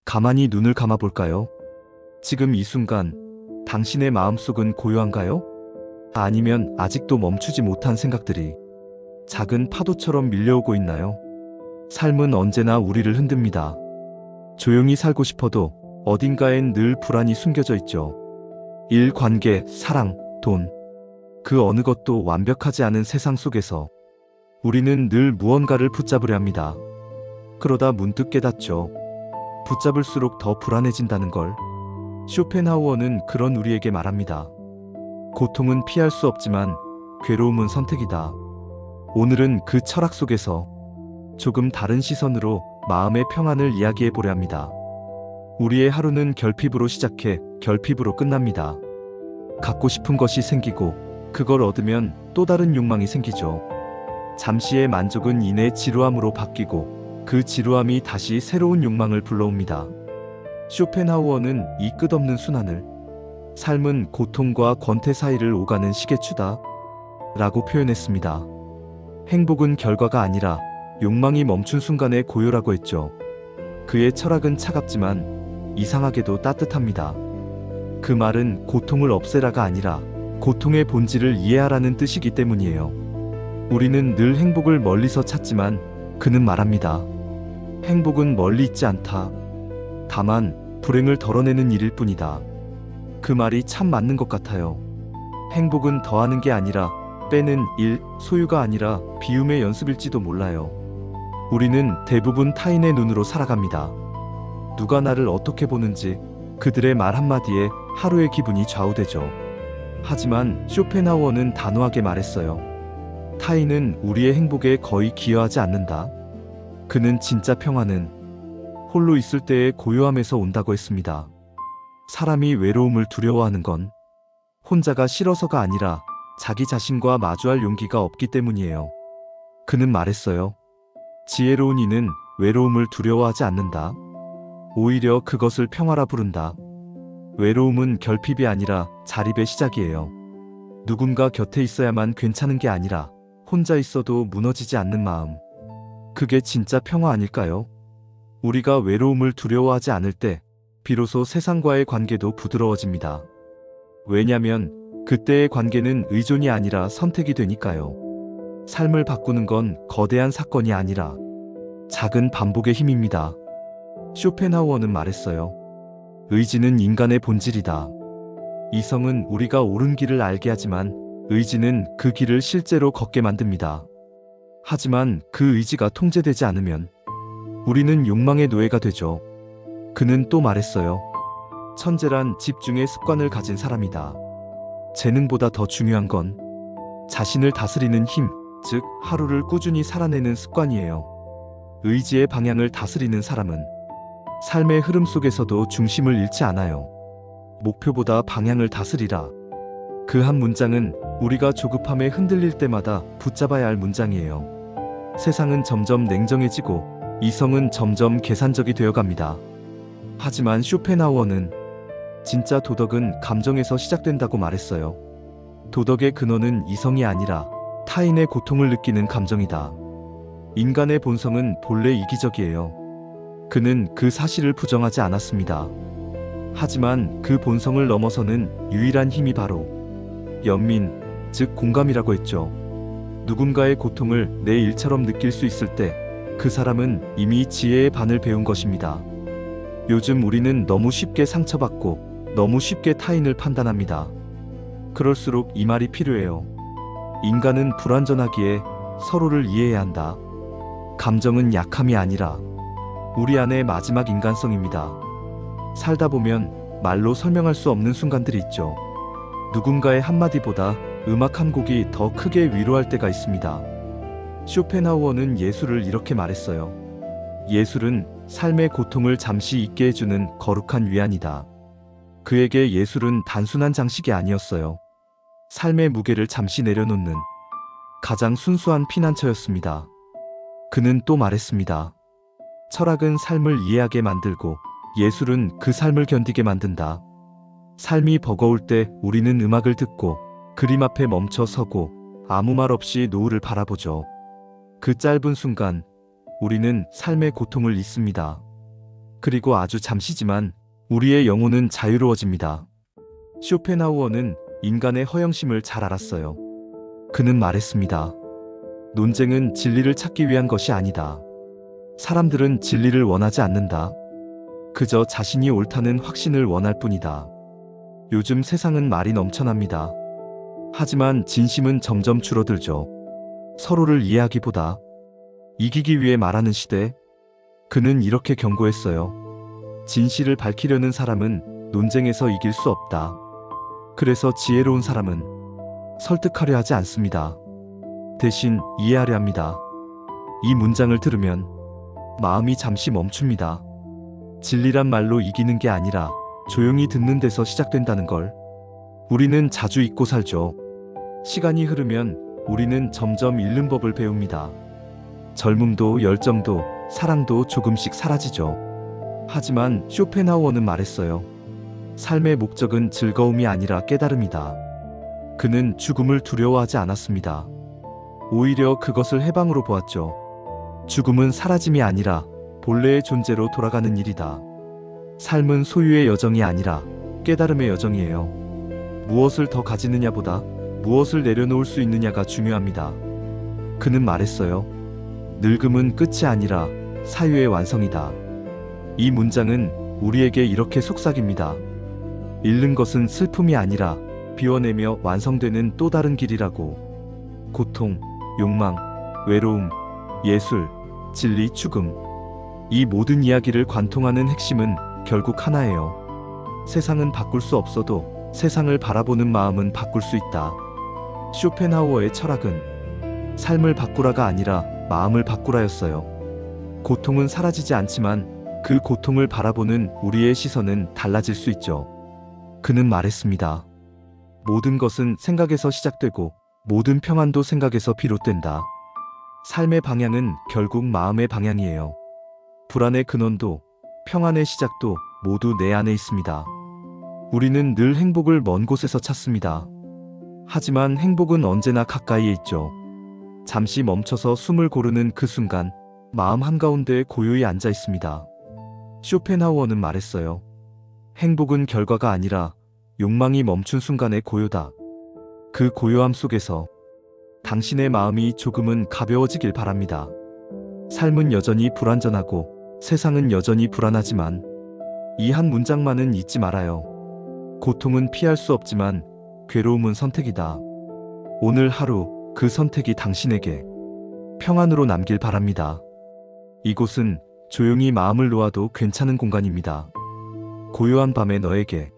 가만히 눈을 감아볼까요? 지금 이 순간 당신의 마음속은 고요한가요? 아니면 아직도 멈추지 못한 생각들이 작은 파도처럼 밀려오고 있나요? 삶은 언제나 우리를 흔듭니다. 조용히 살고 싶어도 어딘가엔 늘 불안이 숨겨져 있죠. 일, 관계, 사랑, 돈. 그 어느 것도 완벽하지 않은 세상 속에서 우리는 늘 무언가를 붙잡으려 합니다. 그러다 문득 깨닫죠. 붙잡을수록 더 불안해진다는 걸. 쇼펜하우어는 그런 우리에게 말합니다. 고통은 피할 수 없지만 괴로움은 선택이다. 오늘은 그 철학 속에서 조금 다른 시선으로 마음의 평안을 이야기해 보려 합니다. 우리의 하루는 결핍으로 시작해 결핍으로 끝납니다. 갖고 싶은 것이 생기고 그걸 얻으면 또 다른 욕망이 생기죠. 잠시의 만족은 이내 지루함으로 바뀌고 그 지루함이 다시 새로운 욕망을 불러옵니다. 쇼펜하우어는 이 끝없는 순환을 삶은 고통과 권태 사이를 오가는 시계추다 라고 표현했습니다. 행복은 결과가 아니라 욕망이 멈춘 순간의 고요라고 했죠. 그의 철학은 차갑지만 이상하게도 따뜻합니다. 그 말은 고통을 없애라가 아니라 고통의 본질을 이해하라는 뜻이기 때문이에요. 우리는 늘 행복을 멀리서 찾지만 그는 말합니다. 행복은 멀리 있지 않다. 다만 불행을 덜어내는 일일 뿐이다. 그 말이 참 맞는 것 같아요. 행복은 더하는 게 아니라 빼는 일, 소유가 아니라 비움의 연습일지도 몰라요. 우리는 대부분 타인의 눈으로 살아갑니다. 누가 나를 어떻게 보는지 그들의 말 한마디에 하루의 기분이 좌우되죠. 하지만 쇼펜하우어는 단호하게 말했어요. 타인은 우리의 행복에 거의 기여하지 않는다. 그는 진짜 평화는 홀로 있을 때의 고요함에서 온다고 했습니다. 사람이 외로움을 두려워하는 건 혼자가 싫어서가 아니라 자기 자신과 마주할 용기가 없기 때문이에요. 그는 말했어요. 지혜로운 이는 외로움을 두려워하지 않는다. 오히려 그것을 평화라 부른다. 외로움은 결핍이 아니라 자립의 시작이에요. 누군가 곁에 있어야만 괜찮은 게 아니라 혼자 있어도 무너지지 않는 마음. 그게 진짜 평화 아닐까요? 우리가 외로움을 두려워하지 않을 때 비로소 세상과의 관계도 부드러워집니다. 왜냐면 그때의 관계는 의존이 아니라 선택이 되니까요. 삶을 바꾸는 건 거대한 사건이 아니라 작은 반복의 힘입니다. 쇼펜하우어는 말했어요. 의지는 인간의 본질이다. 이성은 우리가 옳은 길을 알게 하지만 의지는 그 길을 실제로 걷게 만듭니다. 하지만 그 의지가 통제되지 않으면 우리는 욕망의 노예가 되죠. 그는 또 말했어요. 천재란 집중의 습관을 가진 사람이다. 재능보다 더 중요한 건 자신을 다스리는 힘, 즉 하루를 꾸준히 살아내는 습관이에요. 의지의 방향을 다스리는 사람은 삶의 흐름 속에서도 중심을 잃지 않아요. 목표보다 방향을 다스리라. 그 한 문장은 우리가 조급함에 흔들릴 때마다 붙잡아야 할 문장이에요. 세상은 점점 냉정해지고 이성은 점점 계산적이 되어갑니다. 하지만 쇼펜하우어는 진짜 도덕은 감정에서 시작된다고 말했어요. 도덕의 근원은 이성이 아니라 타인의 고통을 느끼는 감정이다. 인간의 본성은 본래 이기적이에요. 그는 그 사실을 부정하지 않았습니다. 하지만 그 본성을 넘어서는 유일한 힘이 바로 연민, 즉 공감이라고 했죠. 누군가의 고통을 내 일처럼 느낄 수 있을 때 그 사람은 이미 지혜의 반을 배운 것입니다. 요즘 우리는 너무 쉽게 상처받고 너무 쉽게 타인을 판단합니다. 그럴수록 이 말이 필요해요. 인간은 불완전하기에 서로를 이해해야 한다. 감정은 약함이 아니라 우리 안의 마지막 인간성입니다. 살다 보면 말로 설명할 수 없는 순간들이 있죠. 누군가의 한마디보다 음악 한 곡이 더 크게 위로할 때가 있습니다. 쇼펜하우어는 예술을 이렇게 말했어요. 예술은 삶의 고통을 잠시 잊게 해주는 거룩한 위안이다. 그에게 예술은 단순한 장식이 아니었어요. 삶의 무게를 잠시 내려놓는 가장 순수한 피난처였습니다. 그는 또 말했습니다. 철학은 삶을 이해하게 만들고 예술은 그 삶을 견디게 만든다. 삶이 버거울 때 우리는 음악을 듣고 그림 앞에 멈춰 서고 아무 말 없이 노을을 바라보죠. 그 짧은 순간 우리는 삶의 고통을 잊습니다. 그리고 아주 잠시지만 우리의 영혼은 자유로워집니다. 쇼펜하우어는 인간의 허영심을 잘 알았어요. 그는 말했습니다. 논쟁은 진리를 찾기 위한 것이 아니다. 사람들은 진리를 원하지 않는다. 그저 자신이 옳다는 확신을 원할 뿐이다. 요즘 세상은 말이 넘쳐납니다. 하지만 진심은 점점 줄어들죠. 서로를 이해하기보다 이기기 위해 말하는 시대. 그는 이렇게 경고했어요. 진실을 밝히려는 사람은 논쟁에서 이길 수 없다. 그래서 지혜로운 사람은 설득하려 하지 않습니다. 대신 이해하려 합니다. 이 문장을 들으면 마음이 잠시 멈춥니다. 진리란 말로 이기는 게 아니라 조용히 듣는 데서 시작된다는 걸 우리는 자주 잊고 살죠. 시간이 흐르면 우리는 점점 잃는 법을 배웁니다. 젊음도 열정도 사랑도 조금씩 사라지죠. 하지만 쇼펜하우어는 말했어요. 삶의 목적은 즐거움이 아니라 깨달음이다. 그는 죽음을 두려워하지 않았습니다. 오히려 그것을 해방으로 보았죠. 죽음은 사라짐이 아니라 본래의 존재로 돌아가는 일이다. 삶은 소유의 여정이 아니라 깨달음의 여정이에요. 무엇을 더 가지느냐보다 무엇을 내려놓을 수 있느냐가 중요합니다. 그는 말했어요. 늙음은 끝이 아니라 사유의 완성이다. 이 문장은 우리에게 이렇게 속삭입니다. 잃는 것은 슬픔이 아니라 비워내며 완성되는 또 다른 길이라고. 고통, 욕망, 외로움, 예술, 진리, 죽음. 이 모든 이야기를 관통하는 핵심은 결국 하나예요. 세상은 바꿀 수 없어도 세상을 바라보는 마음은 바꿀 수 있다. 쇼펜하우어의 철학은 삶을 바꾸라가 아니라 마음을 바꾸라였어요. 고통은 사라지지 않지만 그 고통을 바라보는 우리의 시선은 달라질 수 있죠. 그는 말했습니다. 모든 것은 생각에서 시작되고 모든 평안도 생각에서 비롯된다. 삶의 방향은 결국 마음의 방향이에요. 불안의 근원도 평안의 시작도 모두 내 안에 있습니다. 우리는 늘 행복을 먼 곳에서 찾습니다. 하지만 행복은 언제나 가까이에 있죠. 잠시 멈춰서 숨을 고르는 그 순간 마음 한가운데에 고요히 앉아 있습니다. 쇼펜하우어는 말했어요. 행복은 결과가 아니라 욕망이 멈춘 순간의 고요다. 그 고요함 속에서 당신의 마음이 조금은 가벼워지길 바랍니다. 삶은 여전히 불완전하고 세상은 여전히 불안하지만 이 한 문장만은 잊지 말아요. 고통은 피할 수 없지만 괴로움은 선택이다. 오늘 하루 그 선택이 당신에게 평안으로 남길 바랍니다. 이곳은 조용히 마음을 놓아도 괜찮은 공간입니다. 고요한 밤에 너에게